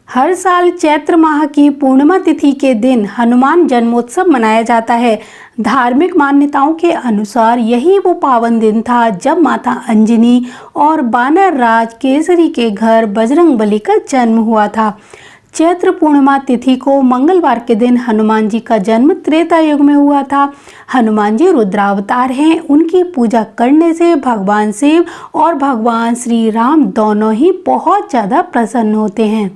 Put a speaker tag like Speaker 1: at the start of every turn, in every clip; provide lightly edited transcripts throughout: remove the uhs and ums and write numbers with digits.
Speaker 1: हर साल चैत्र माह की पूर्णिमा तिथि के दिन हनुमान जन्मोत्सव मनाया जाता है। धार्मिक मान्यताओं के अनुसार यही वो पावन दिन था जब माता अंजनी और बानर राज केसरी के घर बजरंगबली का जन्म हुआ था। चैत्र पूर्णिमा तिथि को मंगलवार के दिन हनुमान जी का जन्म त्रेता युग में हुआ था। हनुमान जी रुद्रावतार हैं। उनकी पूजा करने से भगवान शिव और भगवान श्री राम दोनों ही बहुत ज़्यादा प्रसन्न होते हैं।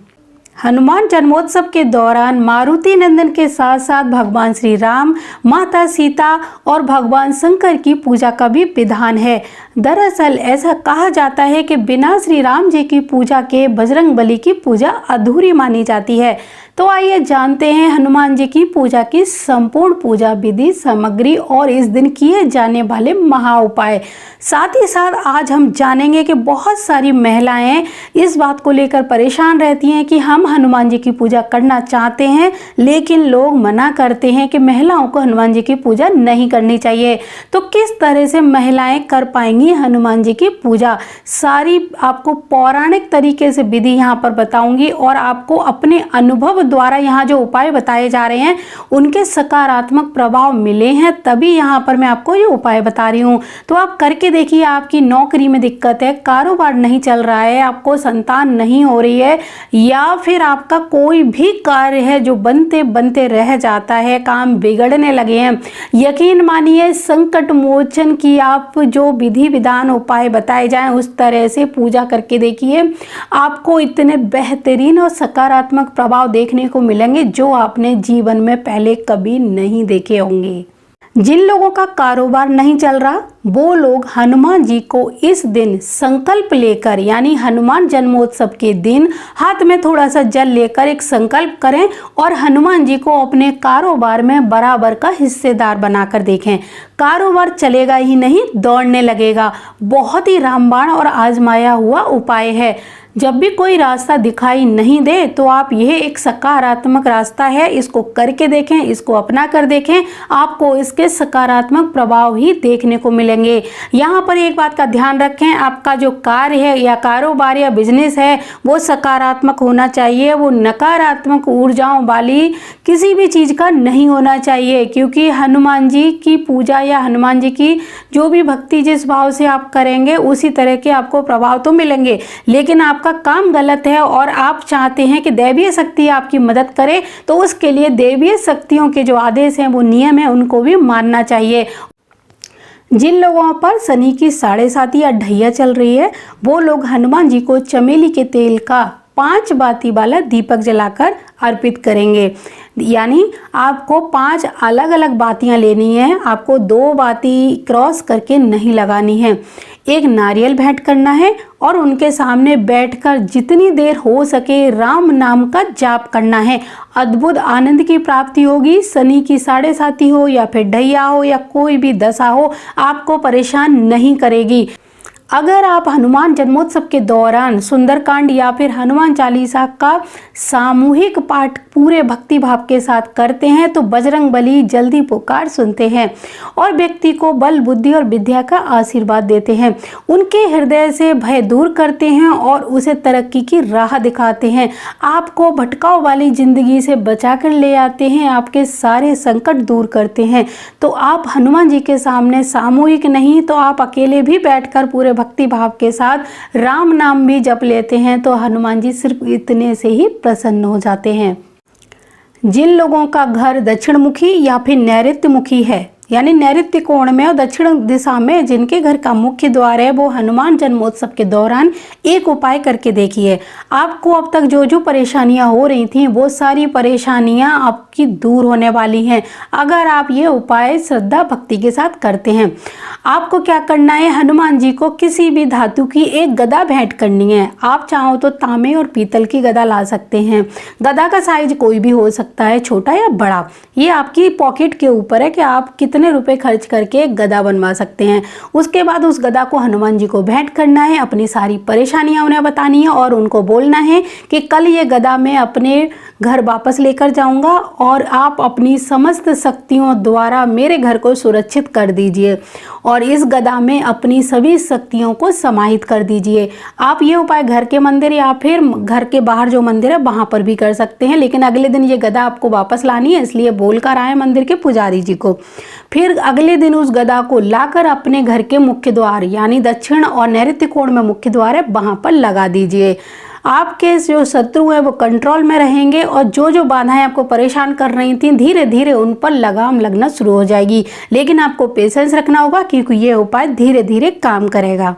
Speaker 1: हनुमान जन्मोत्सव के दौरान मारुति नंदन के साथ साथ भगवान श्री राम, माता सीता और भगवान शंकर की पूजा का भी विधान है। दरअसल ऐसा कहा जाता है कि बिना श्री राम जी की पूजा के बजरंगबली की पूजा अधूरी मानी जाती है। तो आइए जानते हैं हनुमान जी की पूजा की संपूर्ण पूजा विधि, सामग्री और इस दिन किए जाने वाले महा उपाय। साथ ही साथ आज हम जानेंगे कि बहुत सारी महिलाएं इस बात को लेकर परेशान रहती हैं कि हम हनुमान जी की पूजा करना चाहते हैं लेकिन लोग मना करते हैं कि महिलाओं को हनुमान जी की पूजा नहीं करनी चाहिए। तो किस तरह से महिलाएं कर पाएंगी हनुमान जी की पूजा, सारी आपको पौराणिक तरीके से विधि यहाँ पर बताऊंगी और आपको अपने अनुभव द्वारा यहाँ जो उपाय बताए जा रहे हैं उनके सकारात्मक प्रभाव मिले हैं, तभी यहाँ पर मैं आपको ये उपाय बता रही हूँ। तो आप करके देखिए। आपकी नौकरी में दिक्कत है, कारोबार नहीं चल रहा है, आपको संतान नहीं हो रही है या फिर आपका कोई भी कार्य है जो बनते बनते रह जाता है, काम बिगड़ने लगे हैं, यकीन मानिए संकट मोचन की आप जो विधि विधान उपाय बताए जाएं उस तरह से पूजा करके देखिए। आपको इतने बेहतरीन और सकारात्मक प्रभाव देखने को मिलेंगे जो आपने जीवन में पहले कभी नहीं देखे होंगे। जिन लोगों का कारोबार नहीं चल रहा वो लोग हनुमान जी को इस दिन संकल्प लेकर, यानी हनुमान जन्मोत्सव के दिन हाथ में थोड़ा सा जल लेकर एक संकल्प करें और हनुमान जी को अपने कारोबार में बराबर का हिस्सेदार बनाकर देखें। कारोबार चलेगा ही नहीं, दौड़ने लगेगा। बहुत ही रामबाण और आजमाया हुआ उपाय है। जब भी कोई रास्ता दिखाई नहीं दे तो आप यह एक सकारात्मक रास्ता है, इसको करके देखें, इसको अपना कर देखें, आपको इसके सकारात्मक प्रभाव ही देखने को मिलेंगे। यहाँ पर एक बात का ध्यान रखें, आपका जो कार्य है या कारोबार या बिजनेस है वो सकारात्मक होना चाहिए, वो नकारात्मक ऊर्जाओं वाली किसी भी चीज़ का नहीं होना चाहिए, क्योंकि हनुमान जी की पूजा या हनुमान जी की जो भी भक्ति जिस भाव से आप करेंगे उसी तरह के आपको प्रभाव तो मिलेंगे। लेकिन आपका काम गलत है और आप चाहते हैं कि दैवीय शक्ति आपकी मदद करे तो उसके लिए दैवीय शक्तियों के जो आदेश हैं वो नियम है उनको भी मानना चाहिए। जिन लोगों पर शनि की 7.5 या ढैया चल रही है वो लोग हनुमान जी को चमेली के तेल का 5 बाती वाला दीपक जलाकर अर्पित करेंगे। यानी आपको 5 अलग अलग बातियां लेनी है, आपको 2 बाती क्रॉस करके नहीं लगानी है। एक नारियल भेंट करना है और उनके सामने बैठकर जितनी देर हो सके राम नाम का जाप करना है। अद्भुत आनंद की प्राप्ति होगी। शनि की 7.5 हो या फिर ढैया हो या कोई भी दशा हो, आपको परेशान नहीं करेगी। अगर आप हनुमान जन्मोत्सव के दौरान सुंदरकांड या फिर हनुमान चालीसा का सामूहिक पाठ पूरे भक्ति भाव के साथ करते हैं तो बजरंगबली जल्दी पुकार सुनते हैं और व्यक्ति को बल, बुद्धि और विद्या का आशीर्वाद देते हैं। उनके हृदय से भय दूर करते हैं और उसे तरक्की की राह दिखाते हैं। आपको भटकाव वाली जिंदगी से बचाकर ले आते हैं, आपके सारे संकट दूर करते हैं। तो आप हनुमान जी के सामने सामूहिक नहीं तो आप अकेले भी बैठकर पूरे भक्ति भाव के साथ राम नाम भी जप लेते हैं तो हनुमान जी सिर्फ इतने से ही प्रसन्न हो जाते हैं। जिन लोगों का घर दक्षिण मुखी या फिर नैऋत्य मुखी है, यानी नैऋत्य कोण में और दक्षिण दिशा में जिनके घर का मुख्य द्वार है वो हनुमान जन्मोत्सव के दौरान एक उपाय करके देखिए। आपको अब तक जो जो परेशानियां हो रही थी वो सारी परेशानियां आपकी दूर होने वाली हैं अगर आप ये उपाय श्रद्धा भक्ति के साथ करते हैं। आपको क्या करना है, हनुमान जी को किसी भी धातु की एक गदा भेंट करनी है। आप चाहो तो तांबे और पीतल की गदा ला सकते हैं। गदा का साइज कोई भी हो सकता है, छोटा या बड़ा। ये आपकी पॉकेट के ऊपर है कि आप कितना इतने रुपए खर्च करके गदा बनवा सकते हैं। उसके बाद उस गदा को हनुमान जी को भेंट करना है, अपनी सारी परेशानियां उन्हें बतानी है और उनको बोलना है कि कल ये गदा मैं अपने घर वापस लेकर जाऊंगा और आप अपनी समस्त शक्तियों द्वारा मेरे घर को सुरक्षित कर दीजिए और इस गदा में अपनी सभी शक्तियों को समाहित कर दीजिए। आप ये उपाय घर के मंदिर या फिर घर के बाहर जो मंदिर है वहां पर भी कर सकते हैं, लेकिन अगले दिन ये गदा आपको वापस लानी है, इसलिए बोलकर आए मंदिर के पुजारी जी को। फिर अगले दिन उस गदा को लाकर अपने घर के मुख्य द्वार यानी दक्षिण और नैऋत्य कोण में मुख्य द्वार है वहां पर लगा दीजिए। आपके जो शत्रु है वो कंट्रोल में रहेंगे और जो जो बाधाएं आपको परेशान कर रही थी धीरे धीरे उन पर लगाम लगना शुरू हो जाएगी। लेकिन आपको पेशेंस रखना होगा क्योंकि ये उपाय धीरे धीरे काम करेगा।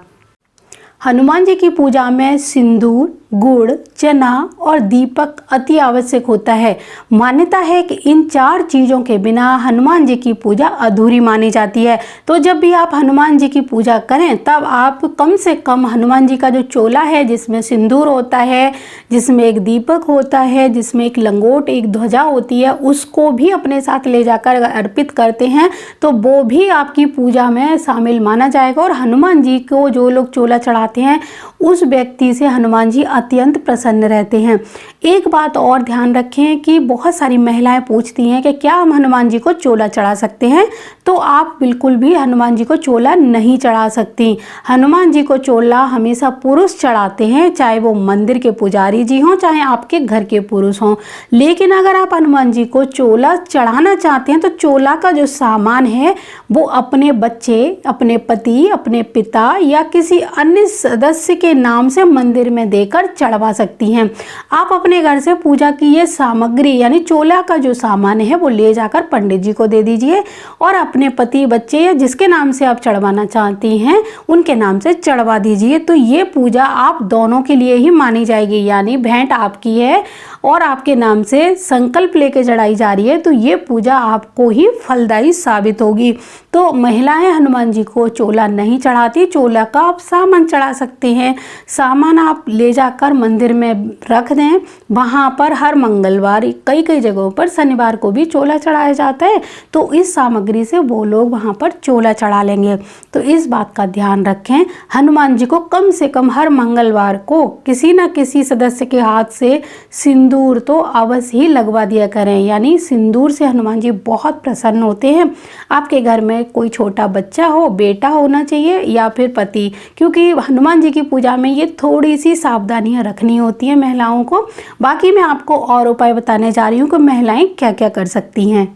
Speaker 1: हनुमान जी की पूजा में सिंदूर, गुड़, चना और दीपक अति आवश्यक होता है। मान्यता है कि इन 4 चीज़ों के बिना हनुमान जी की पूजा अधूरी मानी जाती है। तो जब भी आप हनुमान जी की पूजा करें तब आप कम से कम हनुमान जी का जो चोला है जिसमें सिंदूर होता है, जिसमें एक दीपक होता है, जिसमें एक लंगोट, एक ध्वजा होती है, उसको भी अपने साथ ले जाकर अर्पित करते हैं तो वो भी आपकी पूजा में शामिल माना जाएगा। और हनुमान जी को जो लोग चोला चढ़ाते हैं उस व्यक्ति से हनुमान जी अत्यंत प्रसन्न रहते हैं। एक बात और ध्यान रखें कि बहुत सारी महिलाएं पूछती हैं कि क्या हम हनुमान जी को चोला चढ़ा सकते हैं, तो आप बिल्कुल भी हनुमान जी को चोला नहीं चढ़ा सकती। हनुमान जी को चोला हमेशा पुरुष चढ़ाते हैं, चाहे वो मंदिर के पुजारी जी हों चाहे आपके घर के पुरुष हों। लेकिन अगर आप हनुमान जी को चोला चढ़ाना चाहते हैं तो चोला का जो सामान है वो अपने बच्चे, अपने पति, अपने पिता या किसी अन्य सदस्य के नाम से मंदिर में देकर चढ़वा सकती हैं। आप अपने घर से पूजा की ये सामग्री यानी चोला का जो सामान है वो ले जाकर पंडित जी को दे दीजिए और अपने पति, बच्चे या जिसके नाम से आप चढ़वाना चाहती हैं उनके नाम से चढ़वा दीजिए। तो ये पूजा आप दोनों के लिए ही मानी जाएगी, यानी भेंट आपकी है और आपके नाम से संकल्प लेके चढ़ाई जा रही है तो ये पूजा आपको ही फलदायी साबित होगी। तो महिलाएं हनुमान जी को चोला नहीं चढ़ाती, चोला का आप सामान चढ़ा सकते हैं। सामान आप ले जाकर मंदिर में रख दें, वहाँ पर हर मंगलवार कई कई जगहों पर शनिवार को भी चोला चढ़ाया जाता है तो इस सामग्री से वो लोग वहाँ पर चोला चढ़ा लेंगे। तो इस बात का ध्यान रखें, हनुमान जी को कम से कम हर मंगलवार को किसी न किसी सदस्य के हाथ से सिंदूर तो अवश्य ही लगवा दिया करें, यानी सिंदूर से हनुमान जी बहुत प्रसन्न होते हैं। आपके घर में कोई छोटा बच्चा हो, बेटा होना चाहिए या फिर पति, क्योंकि हनुमान जी की पूजा में ये थोड़ी सी सावधानियां रखनी होती हैं महिलाओं को। बाकी मैं आपको और उपाय बताने जा रही हूँ कि महिलाएं क्या क्या कर सकती हैं।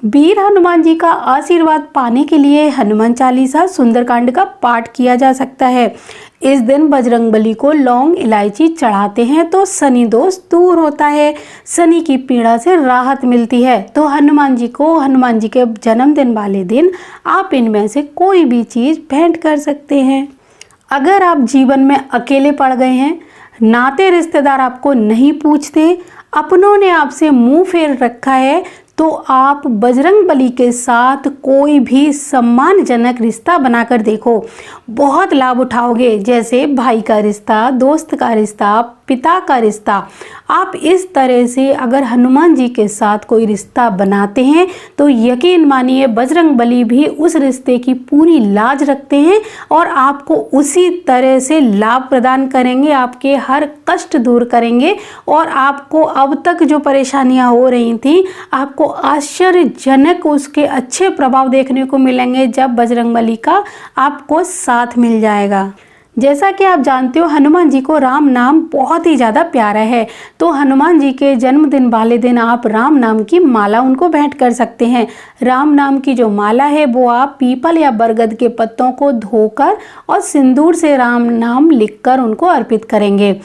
Speaker 1: वीर हनुमान जी का आशीर्वाद पाने के लिए हनुमान चालीसा, सुंदरकांड का पाठ किया जा सकता है। इस दिन बजरंगबली को लौंग, इलायची चढ़ाते हैं तो शनि दोष दूर होता है, शनि की पीड़ा से राहत मिलती है। तो हनुमान जी को हनुमान जी के जन्मदिन वाले दिन आप इनमें से कोई भी चीज़ भेंट कर सकते हैं। अगर आप जीवन में अकेले पड़ गए हैं, नाते रिश्तेदार आपको नहीं पूछते, अपनों ने आपसे मुंह फेर रखा है, तो आप बजरंगबली के साथ कोई भी सम्मानजनक रिश्ता बनाकर देखो, बहुत लाभ उठाओगे। जैसे भाई का रिश्ता, दोस्त का रिश्ता, पिता का रिश्ता। आप इस तरह से अगर हनुमान जी के साथ कोई रिश्ता बनाते हैं तो यकीन मानिए बजरंगबली भी उस रिश्ते की पूरी लाज रखते हैं और आपको उसी तरह से लाभ प्रदान करेंगे, आपके हर कष्ट दूर करेंगे और आपको अब तक जो परेशानियां हो रही थी आपको आश्चर्यजनक उसके अच्छे प्रभाव देखने को मिलेंगे जब बजरंगबली का आपको साथ मिल जाएगा। जैसा कि आप जानते हो हनुमान जी को राम नाम बहुत ही ज़्यादा प्यारा है, तो हनुमान जी के जन्मदिन वाले दिन आप राम नाम की माला उनको भेंट कर सकते हैं। राम नाम की जो माला है वो आप पीपल या बरगद के पत्तों को धोकर और सिंदूर से राम नाम लिखकर उनको अर्पित करेंगे।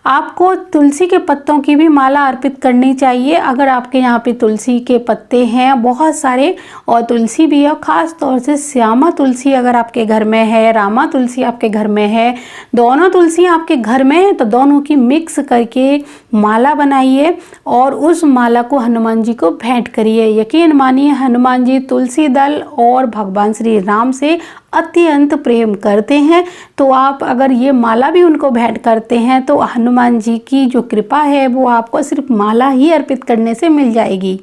Speaker 1: आपको तुलसी के पत्तों की भी माला अर्पित करनी चाहिए। अगर आपके यहाँ पे तुलसी के पत्ते हैं बहुत सारे और तुलसी भी है, ख़ास तौर से श्यामा तुलसी अगर आपके घर में है, रामा तुलसी आपके घर में है, दोनों तुलसी आपके घर में है तो दोनों की मिक्स करके माला बनाइए और उस माला को हनुमान जी को भेंट करिए। यकीन मानिए हनुमान जी तुलसी दल और भगवान श्री राम से अत्यंत प्रेम करते हैं। तो आप अगर ये माला भी उनको भेंट करते हैं तो हनुमान जी की जो कृपा है वो आपको सिर्फ माला ही अर्पित करने से मिल जाएगी।